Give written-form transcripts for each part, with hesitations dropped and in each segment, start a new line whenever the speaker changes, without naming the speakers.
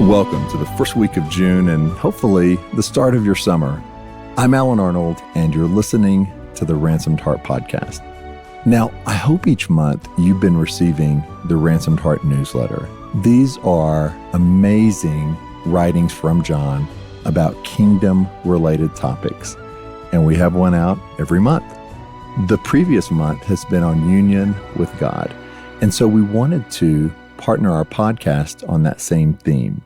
Welcome to the first week of June and hopefully the start of your summer. I'm Alan Arnold, and you're listening to the Ransomed Heart podcast. Now, I hope each month you've been receiving the Ransomed Heart newsletter. These are amazing writings from John about kingdom-related topics, and we have one out every month. The previous month has been on union with God, and so we wanted to partner our podcast on that same theme.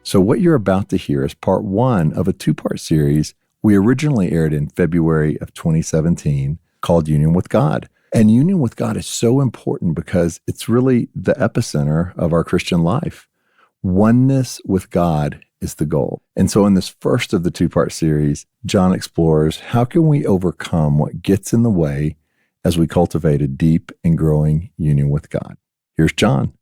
So what you're about to hear is part one of a two-part series we originally aired in February of 2017 called Union with God. And union with God is so important because it's really the epicenter of our Christian life. Oneness with God is the goal. And so in this first of the two-part series, John explores how can we overcome what gets in the way as we cultivate a deep and growing union with God. Here's John.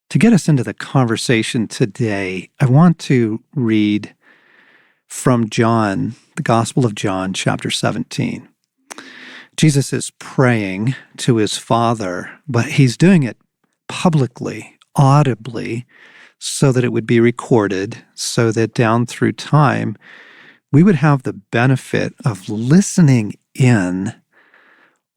To get us into the conversation today, I want to read from John, the Gospel of John, chapter 17. Jesus is praying to his Father, but he's doing it publicly, audibly, so that it would be recorded, so that down through time, we would have the benefit of listening in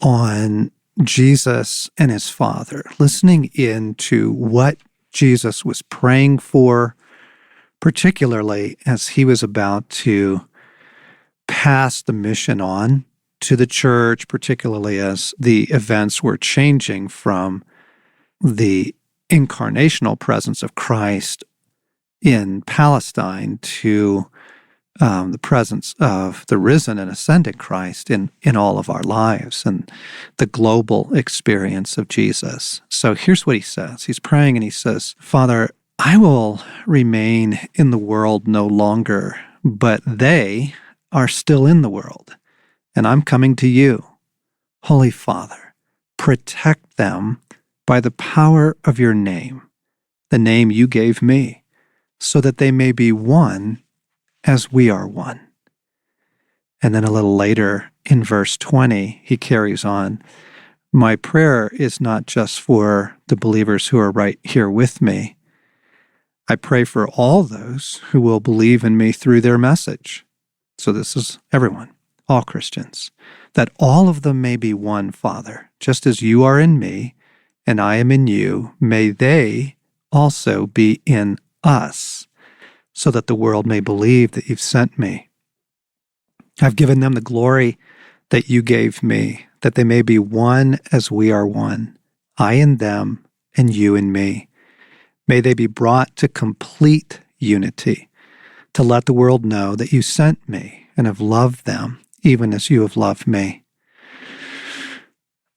on Jesus and his Father, listening into what Jesus was praying for, particularly as he was about to pass the mission on to the church, particularly as the events were changing from the incarnational presence of Christ in Palestine to the presence of the risen and ascended Christ in all of our lives and the global experience of Jesus. So here's what he says. He's praying and he says, Father, I will remain in the world no longer, but they are still in the world, and I'm coming to you. Holy Father, protect them by the power of your name, the name you gave me, so that they may be one as we are one. And then a little later in verse 20, he carries on, my prayer is not just for the believers who are right here with me. I pray for all those who will believe in me through their message. So this is everyone, all Christians, that all of them may be one, Father, just as you are in me and I am in you. May they also be in us, so that the world may believe that you've sent me. I've given them the glory that you gave me, that they may be one as we are one, I in them and you in me. May they be brought to complete unity, to let the world know that you sent me and have loved them, even as you have loved me.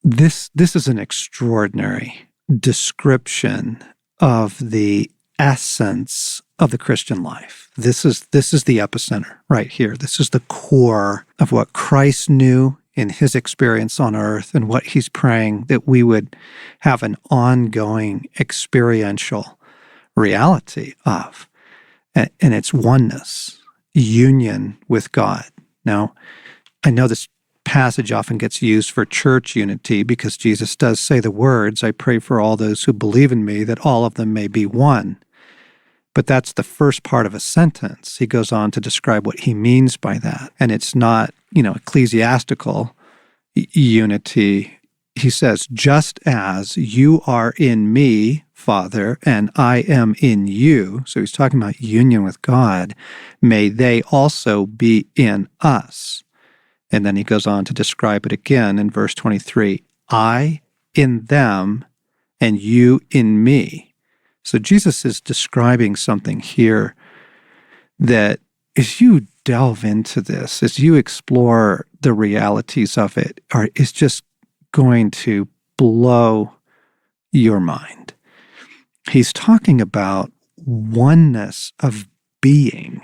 This is an extraordinary description of the essence of the Christian life. This is the epicenter right here. This is the core of what Christ knew in his experience on earth and what he's praying that we would have an ongoing experiential reality of. And it's oneness, union with God. Now, I know this passage often gets used for church unity because Jesus does say the words, I pray for all those who believe in me, that all of them may be one. But that's the first part of a sentence. He goes on to describe what he means by that. And it's not, ecclesiastical unity. He says, just as you are in me, Father, and I am in you, so he's talking about union with God, may they also be in us. And then he goes on to describe it again in verse 23, I in them and you in me. So Jesus is describing something here that as you delve into this, as you explore the realities of it, is just going to blow your mind. He's talking about oneness of being,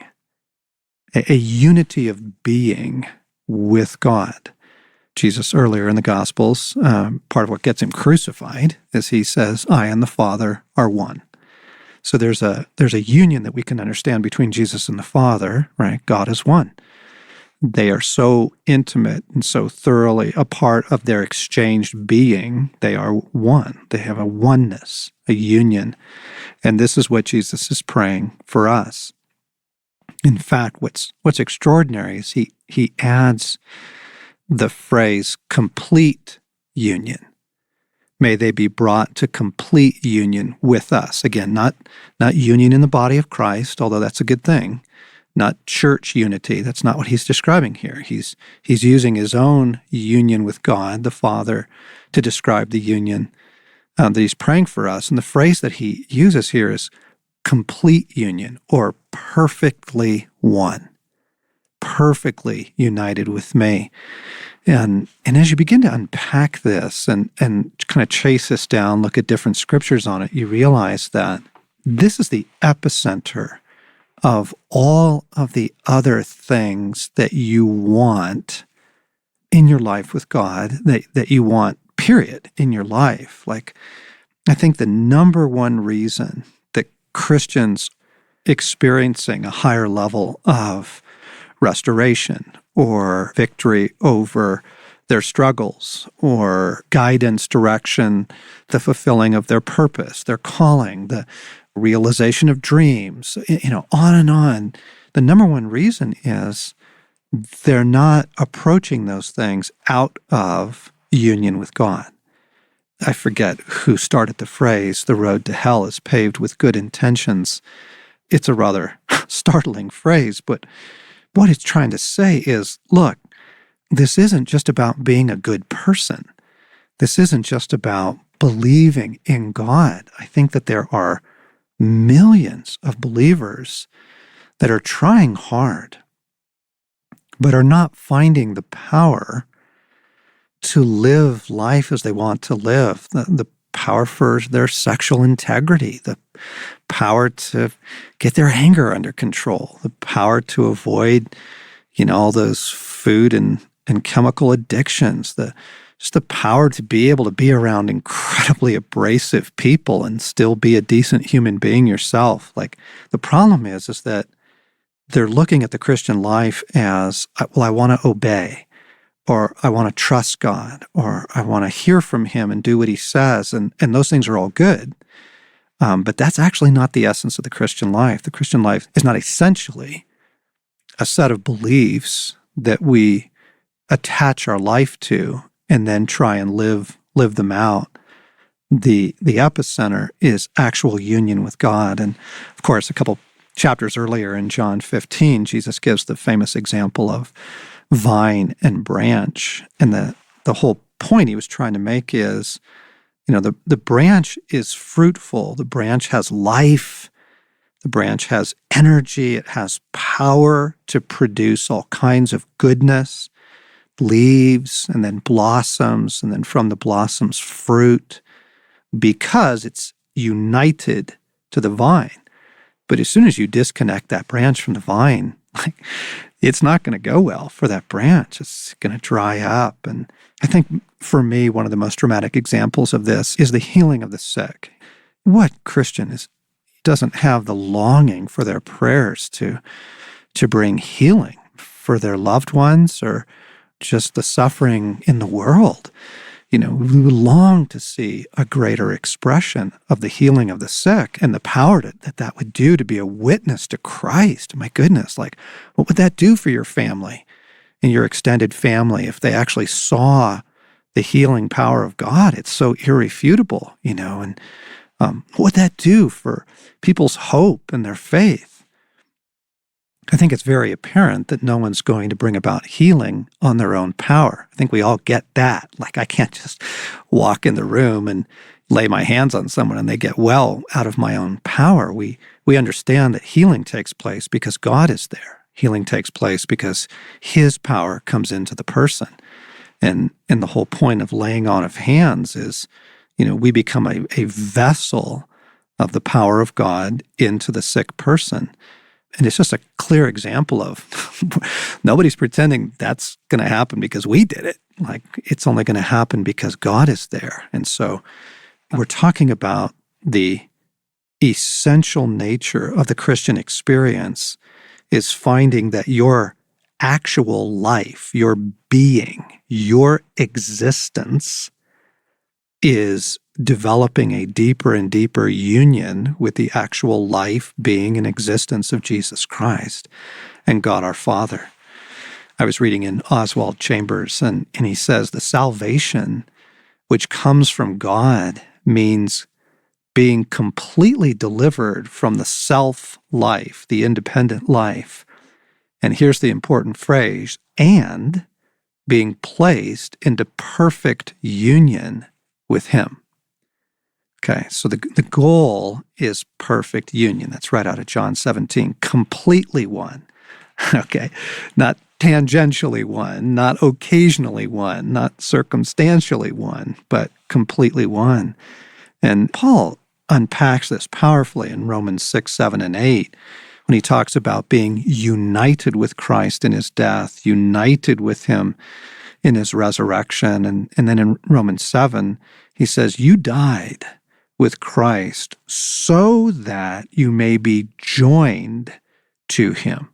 a unity of being with God. Jesus, earlier in the Gospels, part of what gets him crucified is he says, I and the Father are one. So there's a union that we can understand between Jesus and the Father, right? God is one. They are so intimate and so thoroughly a part of their exchanged being. They are one. They have a oneness, a union. And this is what Jesus is praying for us. In fact, what's extraordinary is he adds the phrase complete union. May they be brought to complete union with us. Again, not union in the body of Christ, although that's a good thing. Not church unity. That's not what he's describing here. He's using his own union with God, the Father, to describe the union that he's praying for us. And the phrase that he uses here is complete union, or perfectly one, perfectly united with me. And as you begin to unpack this and kind of chase this down, look at different scriptures on it, you realize that this is the epicenter of all of the other things that you want in your life with God, that you want, period, in your life. Like, I think the number one reason that Christians experiencing a higher level of restoration or victory over their struggles or guidance, direction, the fulfilling of their purpose, their calling, the realization of dreams, on and on. The number one reason is they're not approaching those things out of union with God. I forget who started the phrase, the road to hell is paved with good intentions. It's a rather startling phrase, but what it's trying to say is, look, this isn't just about being a good person. This isn't just about believing in God. I think that there are millions of believers that are trying hard, but are not finding the power to live life as they want to live, the power for their sexual integrity, the power to get their anger under control, the power to avoid, all those food and chemical addictions, just the power to be able to be around incredibly abrasive people and still be a decent human being yourself. Like, the problem is that they're looking at the Christian life as, well, I want to obey, or I want to trust God, or I want to hear from him and do what he says. And those things are all good. But that's actually not the essence of the Christian life. The Christian life is not essentially a set of beliefs that we attach our life to and then try and live them out. The epicenter is actual union with God. And of course, a couple chapters earlier in John 15, Jesus gives the famous example of vine and branch. And the whole point he was trying to make is, the branch is fruitful. The branch has life. The branch has energy. It has power to produce all kinds of goodness, leaves, and then blossoms, and then from the blossoms, fruit, because it's united to the vine. But as soon as you disconnect that branch from the vine, it's not going to go well for that branch. It's going to dry up. And I think for me, one of the most dramatic examples of this is the healing of the sick. What Christian doesn't have the longing for their prayers to bring healing for their loved ones or just the suffering in the world? We would long to see a greater expression of the healing of the sick and the power that would do to be a witness to Christ. My goodness, what would that do for your family and your extended family if they actually saw the healing power of God? It's so irrefutable, and what would that do for people's hope and their faith? I think it's very apparent that no one's going to bring about healing on their own power. I think we all get that. I can't just walk in the room and lay my hands on someone and they get well out of my own power. We understand that healing takes place because God is there. Healing takes place because his power comes into the person. And the whole point of laying on of hands is, we become a vessel of the power of God into the sick person. And it's just a clear example of nobody's pretending that's going to happen because we did it. It's only going to happen because God is there. And so we're talking about the essential nature of the Christian experience is finding that your actual life, your being, your existence is developing a deeper and deeper union with the actual life, being, and existence of Jesus Christ and God our Father. I was reading in Oswald Chambers, and he says the salvation which comes from God means being completely delivered from the self-life, the independent life. And here's the important phrase, and being placed into perfect union with Him. Okay, so the goal is perfect union. That's right out of John 17. Completely one. Okay, not tangentially one, not occasionally one, not circumstantially one, but completely one. And Paul unpacks this powerfully in Romans 6, 7, and 8 when he talks about being united with Christ in His death, united with Him in His resurrection. And then in Romans 7, he says, you died with Christ so that you may be joined to Him.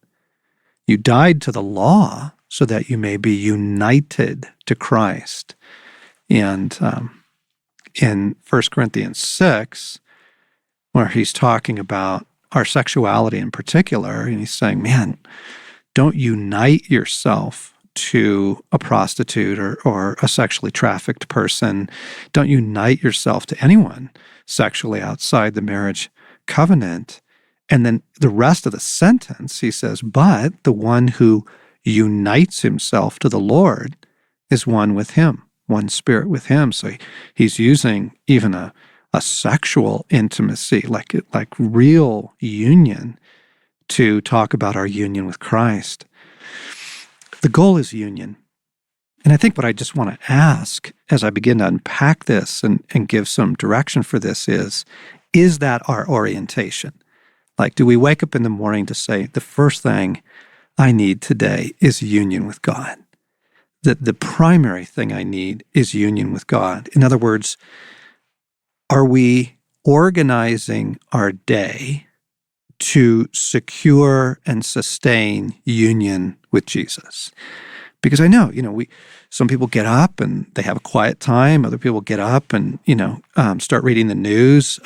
You died to the law so that you may be united to Christ. And in 1 Corinthians 6, where he's talking about our sexuality in particular, and he's saying, man, don't unite yourself to a prostitute or a sexually trafficked person. Don't unite yourself to anyone sexually outside the marriage covenant. And then the rest of the sentence, he says, but the one who unites himself to the Lord is one with Him, one spirit with Him. So he's using even a sexual intimacy, like real union, to talk about our union with Christ. The goal is union. And I think what I just want to ask as I begin to unpack this and give some direction for this is that our orientation? Like, do we wake up in the morning to say, the first thing I need today is union with God? The primary thing I need is union with God. In other words, are we organizing our day to secure and sustain union with Jesus? Because I know, some people get up and they have a quiet time. Other people get up and, start reading the news.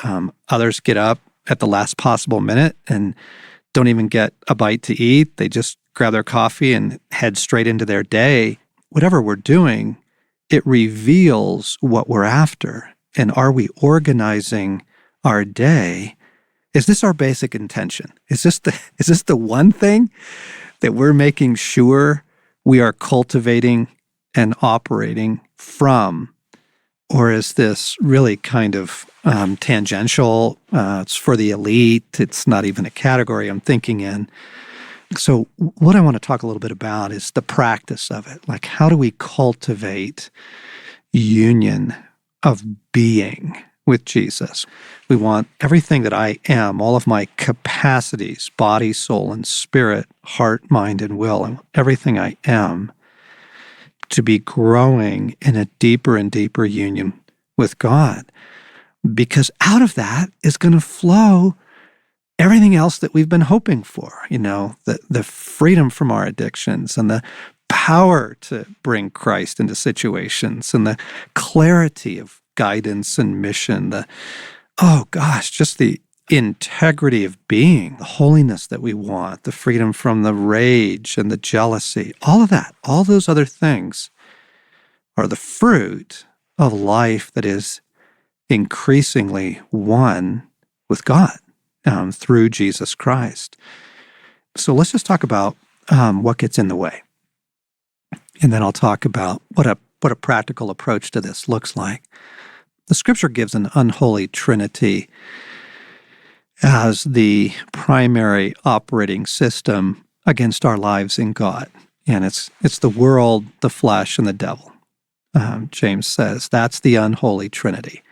Others get up at the last possible minute and don't even get a bite to eat. They just grab their coffee and head straight into their day. Whatever we're doing, it reveals what we're after. And are we organizing our day? Is this our basic intention? Is this the one thing that we're making sure we are cultivating and operating from? Or is this really kind of tangential? It's for the elite. It's not even a category I'm thinking in. So what I want to talk a little bit about is the practice of it. Like, how do we cultivate union of being with Jesus? We want everything that I am, all of my capacities, body, soul, and spirit, heart, mind, and will, and everything I am, to be growing in a deeper and deeper union with God. Because out of that is going to flow everything else that we've been hoping for, the freedom from our addictions and the power to bring Christ into situations and the clarity of guidance and mission, just the integrity of being, the holiness that we want, the freedom from the rage and the jealousy, all of that, all those other things are the fruit of life that is increasingly one with God through Jesus Christ. So let's just talk about what gets in the way. And then I'll talk about what a practical approach to this looks like. The Scripture gives an unholy trinity as the primary operating system against our lives in God. And it's the world, the flesh, and the devil. James says that's the unholy trinity.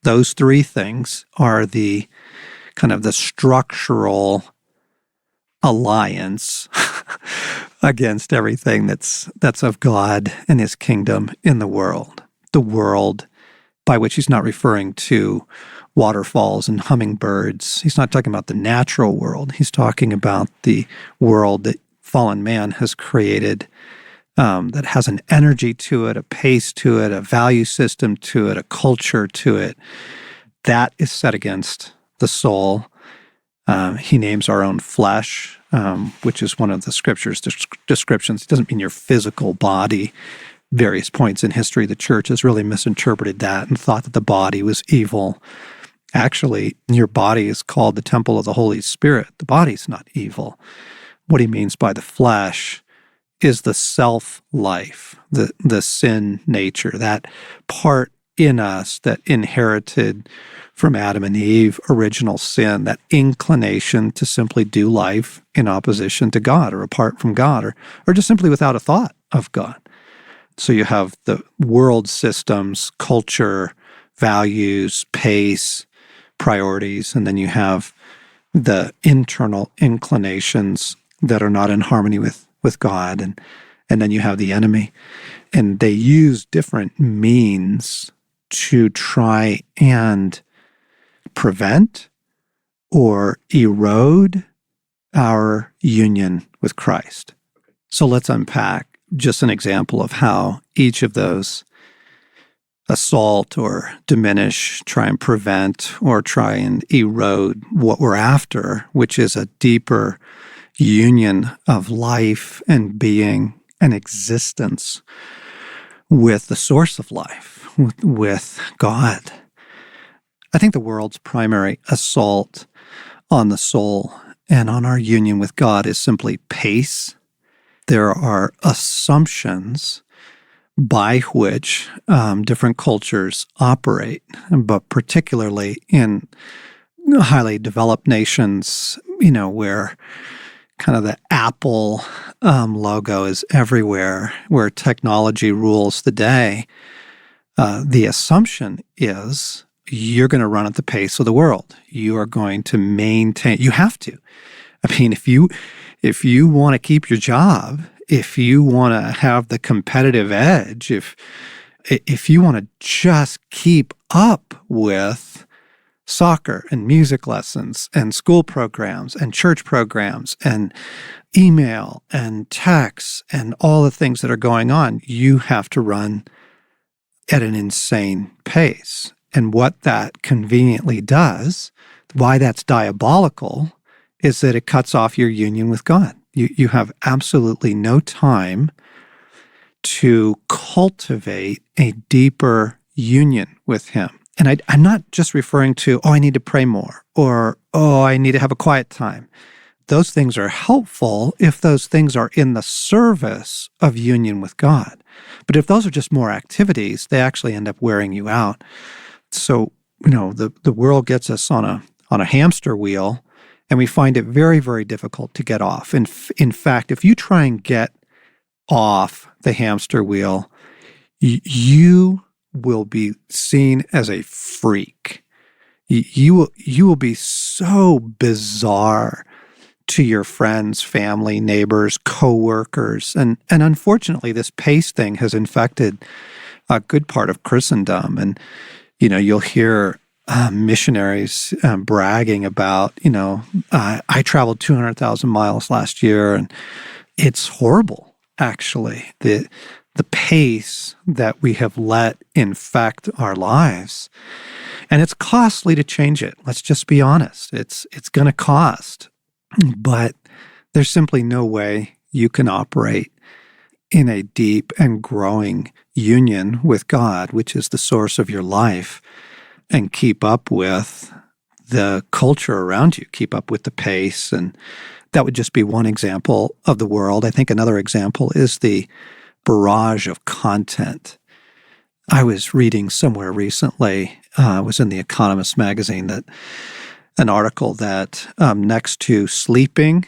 Those three things are the kind of the structural alliance against everything that's of God and His kingdom in the world. The world, by which he's not referring to waterfalls and hummingbirds. He's not talking about the natural world. He's talking about the world that fallen man has created that has an energy to it, a pace to it, a value system to it, a culture to it, that is set against the soul. He names our own flesh, which is one of the scripture's descriptions. It doesn't mean your physical body. Various points in history, the church has really misinterpreted that and thought that the body was evil. Actually, your body is called the temple of the Holy Spirit. The body's not evil. What he means by the flesh is the self-life, the sin nature, that part in us that inherited from Adam and Eve, original sin, that inclination to simply do life in opposition to God or apart from God or just simply without a thought of God. So you have the world systems, culture, values, pace, priorities, and then you have the internal inclinations that are not in harmony with God, and then you have the enemy. And they use different means to try and prevent or erode our union with Christ. So let's unpack just an example of how each of those assault or diminish, try and prevent, or try and erode what we're after, which is a deeper union of life and being and existence with the source of life, with God. I think the world's primary assault on the soul and on our union with God is simply pace. There are assumptions by which different cultures operate, but particularly in highly developed nations, where kind of the Apple logo is everywhere, where technology rules the day. The assumption is you're going to run at the pace of the world. You are going to maintain. You have to. I mean, if you want to keep your job, if you want to have the competitive edge, if you want to just keep up with soccer and music lessons and school programs and church programs and email and texts and all the things that are going on, you have to run at an insane pace. And what that conveniently does, why that's diabolical, is that it cuts off your union with God. You have absolutely no time to cultivate a deeper union with Him. And I'm not just referring to, I need to pray more, or, I need to have a quiet time. Those things are helpful if those things are in the service of union with God. But if those are just more activities, they actually end up wearing you out. So, the world gets us on a hamster wheel, and we find it very, very difficult to get off. In fact, if you try and get off the hamster wheel, you will be seen as a freak. You will be so bizarre to your friends, family, neighbors, coworkers, and unfortunately, this pace thing has infected a good part of Christendom. And you'll hear missionaries bragging about, I traveled 200,000 miles last year, and it's horrible. Actually, the pace that we have let infect our lives, and it's costly to change it. Let's just be honest. It's going to cost, but there's simply no way you can operate in a deep and growing union with God, which is the source of your life, and keep up with the culture around you, keep up with the pace. And that would just be one example of the world. I think another example is the barrage of content. I was reading somewhere recently, it was in The Economist magazine, that an article that next to sleeping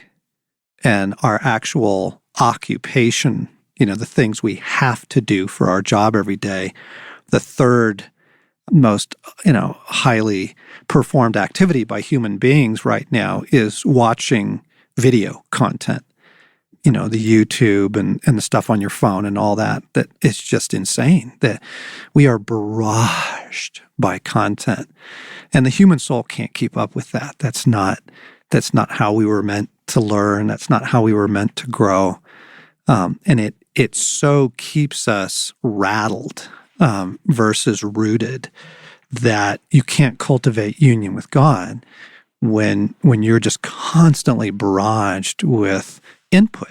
and our actual occupation, the things we have to do for our job every day, the third most, highly performed activity by human beings right now is watching video content. The YouTube and the stuff on your phone and all that it's just insane that we are barraged by content, and the human soul can't keep up with that. That's not how we were meant to learn. That's not how we were meant to grow. And it so keeps us rattled versus rooted that you can't cultivate union with God when you're just constantly barraged with input.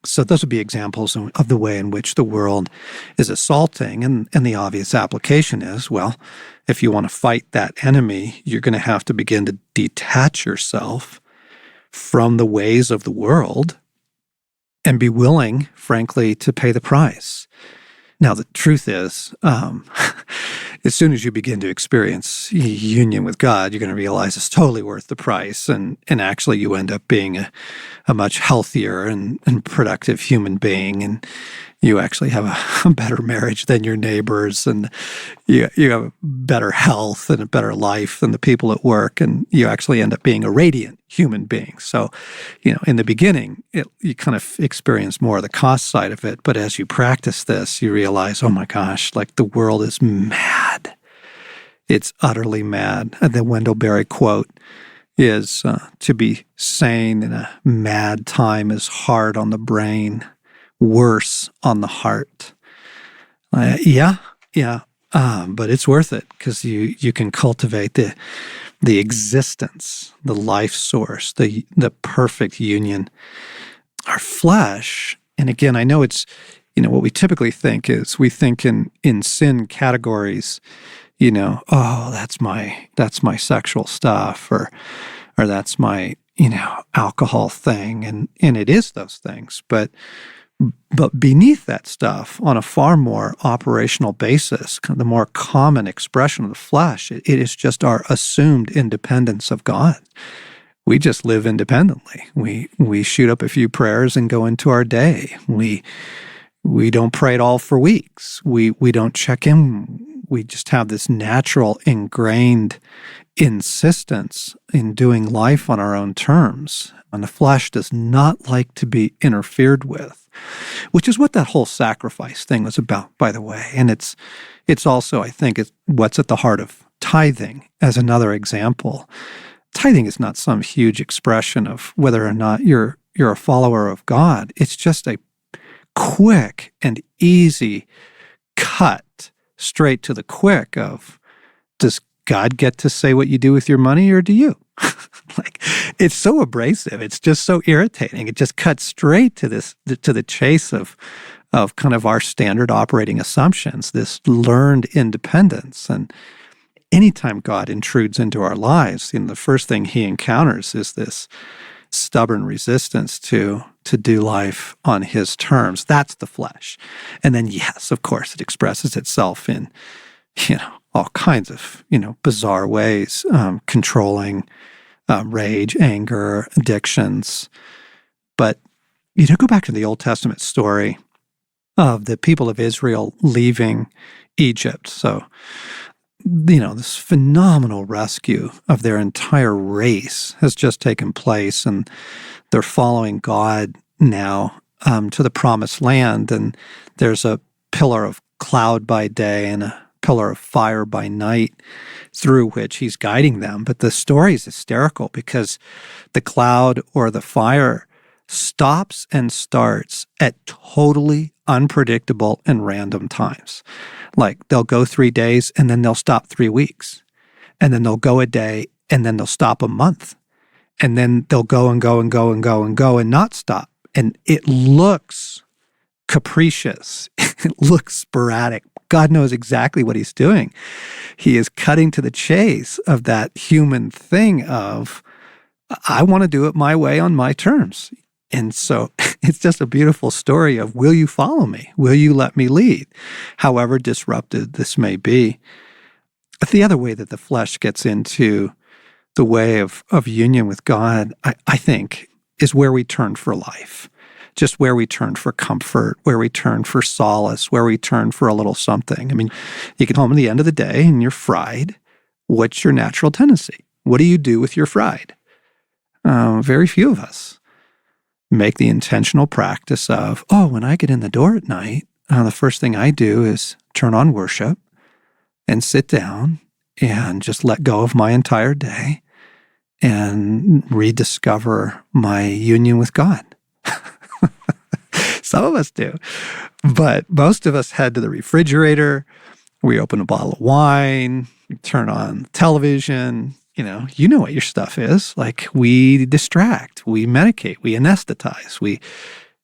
So those would be examples of the way in which the world is assaulting. And the obvious application is, well, if you want to fight that enemy, you're going to have to begin to detach yourself from the ways of the world and be willing, frankly, to pay the price. Now, the truth is, as soon as you begin to experience union with God, you're going to realize it's totally worth the price. And actually, you end up being a much healthier and productive human being. And you actually have a better marriage than your neighbors. And you have better health and a better life than the people at work. And you actually end up being a radiant human being. So, in the beginning, you kind of experience more of the cost side of it. But as you practice this, you realize, oh my gosh, like the world is mad. It's utterly mad. And the Wendell Berry quote is, to be sane in a mad time is hard on the brain, worse on the heart. But it's worth it because you can cultivate the existence, the life source, the perfect union. Our flesh, and again, I know it's, what we typically think is we think in sin categories, oh, that's my sexual stuff, or that's my, alcohol thing. And it is those things. But beneath that stuff, on a far more operational basis, the more common expression of the flesh, it is just our assumed independence of God. We just live independently. We shoot up a few prayers and go into our day. We don't pray at all for weeks. We don't check in. We just have this natural, ingrained insistence in doing life on our own terms. And the flesh does not like to be interfered with, which is what that whole sacrifice thing was about, by the way. And it's also, I think, it's what's at the heart of tithing as another example. Tithing is not some huge expression of whether or not you're a follower of God. It's just a quick and easy cut straight to the quick of, does God get to say what you do with your money, or do you? It's so abrasive. It's just so irritating. It just cuts straight to the chase of kind of our standard operating assumptions, this learned independence. And anytime God intrudes into our lives, the first thing he encounters is this stubborn resistance to do life on his terms. That's the flesh. And then, yes, of course, it expresses itself in, all kinds of, bizarre ways, controlling rage, anger, addictions. But, go back to the Old Testament story of the people of Israel leaving Egypt. So, this phenomenal rescue of their entire race has just taken place, and they're following God now to the promised land. And there's a pillar of cloud by day and a pillar of fire by night through which he's guiding them. But the story is hysterical because the cloud or the fire stops and starts at totally unpredictable and random times. Like they'll go 3 days and then they'll stop 3 weeks. And then they'll go a day and then they'll stop a month. And then they'll go and go and go and go and go and not stop. And it looks capricious. It looks sporadic. God knows exactly what he's doing. He is cutting to the chase of that human thing of, I want to do it my way on my terms. And so it's just a beautiful story of, will you follow me? Will you let me lead? However disrupted this may be. The other way that the flesh gets into the way of union with God, I think, is where we turn for life. Just where we turn for comfort, where we turn for solace, where we turn for a little something. I mean, you get home at the end of the day and you're fried. What's your natural tendency? What do you do with your fried? Very few of us make the intentional practice of, when I get in the door at night, the first thing I do is turn on worship and sit down and just let go of my entire day and rediscover my union with God. Some of us do. But most of us head to the refrigerator, we open a bottle of wine, we turn on television, you know what your stuff is. Like, we distract, we medicate, we anesthetize,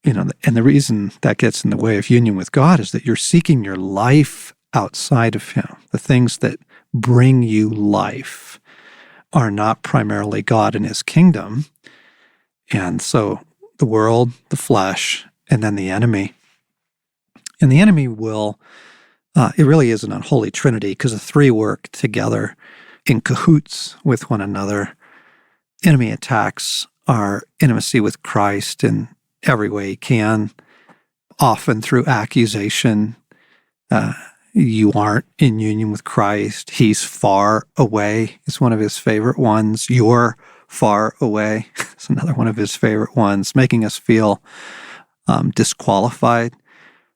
and the reason that gets in the way of union with God is that you're seeking your life outside of Him. The things that bring you life are not primarily God and His kingdom. And so the world, the flesh, and then the enemy. And the enemy will, it really is an unholy trinity because the three work together in cahoots with one another. Enemy attacks our intimacy with Christ in every way he can, often through accusation. You aren't in union with Christ. He's far away. It's one of his favorite ones. You're far away. It's another one of his favorite ones, making us feel disqualified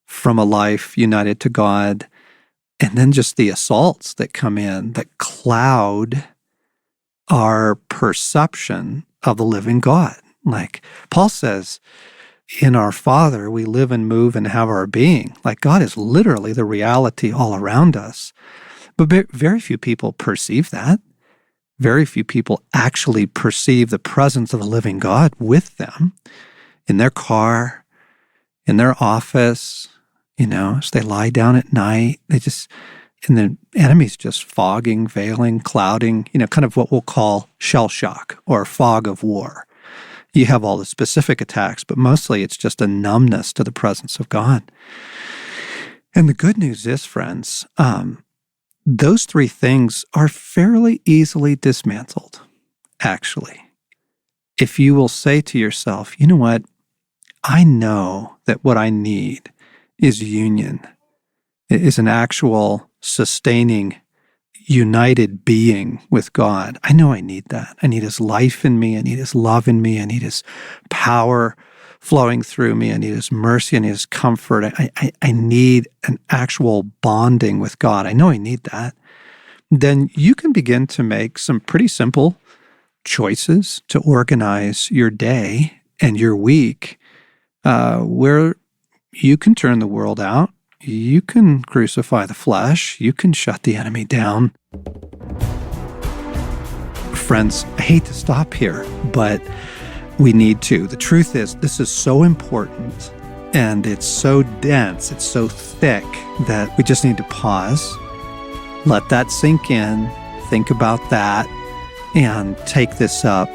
from a life united to God. And then just the assaults that come in that cloud our perception of the living God. Like Paul says, in our Father, we live and move and have our being. Like, God is literally the reality all around us. But very few people perceive that. Very few people actually perceive the presence of the living God with them in their car, in their office, as they lie down at night. And the enemy's just fogging, veiling, clouding, kind of what we'll call shell shock or fog of war. You have all the specific attacks, but mostly it's just a numbness to the presence of God. And the good news is, friends, those three things are fairly easily dismantled, actually. If you will say to yourself, you know what? I know that what I need is union. It is an actual sustaining, united being with God. I know I need that. I need His life in me. I need His love in me. I need His power flowing through me. I need His mercy. I need His comfort. I need an actual bonding with God. I know I need that. Then you can begin to make some pretty simple choices to organize your day and your week, where you can turn the world out. You can crucify the flesh. You can shut the enemy down. Friends, I hate to stop here, but we need to. The truth is, this is so important, and it's so dense, it's so thick, that we just need to pause, let that sink in, think about that, and take this up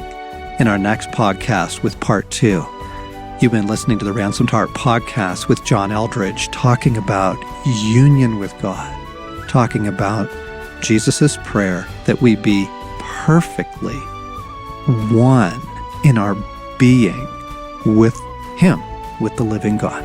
in our next podcast with part 2. You've been listening to the Ransomed Heart podcast with John Eldredge, talking about union with God, talking about Jesus' prayer that we be perfectly one in our being with Him, with the living God.